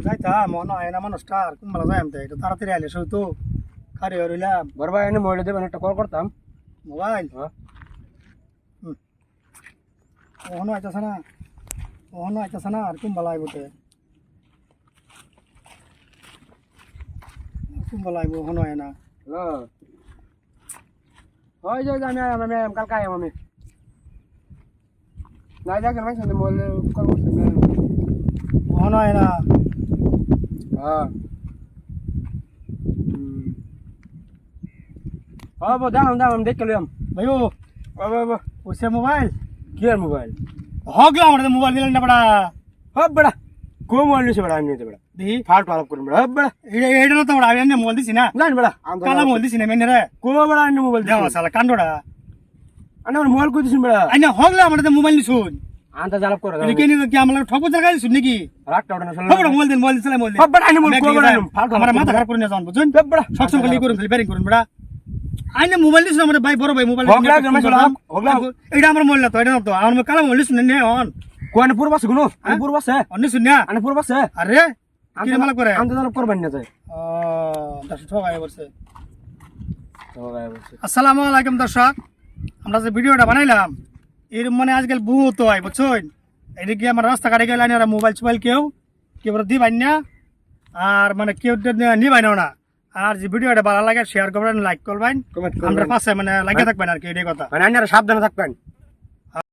যাইতাম মনে হয় না মানুষটা আর কোনবেলা যাই আমি একটু তাড়াতাড়ি আইলে সব তো খারি হইলাম বড় ভাই এনে মোবাইল দেবেন একটা কল করতাম। মোবাইল হ্যাঁ ওহনো আইতাছে না আর কোনবেলা আইব তে কোনবেলা আইব ওহনো আয় না হ্যালো ওই যে আমি কালকে আয়াম আমি নাই দেখেন ভাই সন্ধ্যে মোবাইল কল করছেন ওহনো আয় না হ্যাঁ ও দাম দেখে লইম ভাইও ও ওসে মোবাইল কি আর মোবাইল হগলা আমাদের মোবাইল দিলেন না বড়া হব বড়া কো মোবাইল নিছে বড়া নিতে বড়া দি ফাল্টু আলাপ করুন বড়া হব বড়া এইটা না তো বড়া আমি মোবাইল দিছি না জান বড়া কালা মোবাইল দিছি না মেনে রে কো বড়া আনি মোবাইল দেওয়া সালা কান্ডোড়া আনি মোবাইল কই দিছেন বড়া আইনা হগলা আমাদের মোবাইল নিছুন আনতা জালাপ করে এটা কি কি আমরা ঠকবো জায়গা দিছুন নাকি রাগটা ওটা না চলে হবড়া মোবাইল দিন চালা মোবাইল হব বড়া আনি মোবাইল কো বড়া ফাল্টু আমার মাথা খারাপ করে না জান বুঝুন হব বড়া সবসময় খালি করুন খালি ব্যারিং করুন বড়া আইনা মোবাইল দিছুন আমাদের ভাই বড় ভাই মোবাইল হগলা এটা আমার মোবাইল না তো এটা না তো আমার কালা মোবাইল দিছুন নে হন কোন পূর্বাস গুনো পূর্বাস অন্য শুন না আনি পূর্বাস আরে কি মালা করে আনতা জালাপ করবেন না যায় ও দশ ঠকাই বলছে তো গায় বলছে আসসালামু আলাইকুম দর্শক আমরা যে ভিডিওটা বানাইলাম এর মানে আজকাল বহুত হয় বুঝছেন এদিকে আমার রাস্তাঘাটে গেলে আর মোবাইল টোবাইল কেউ দিবাই না আর মানে কেউ নিবাই না আর যে ভিডিওটা ভালো লাগে শেয়ার করবেন লাইক করবেন কমেন্ট আমরা পাশে মানে লাগিয়ে থাকবেন আর কি এটাই কথা মানে আইনারা সাবধানে থাকবেন।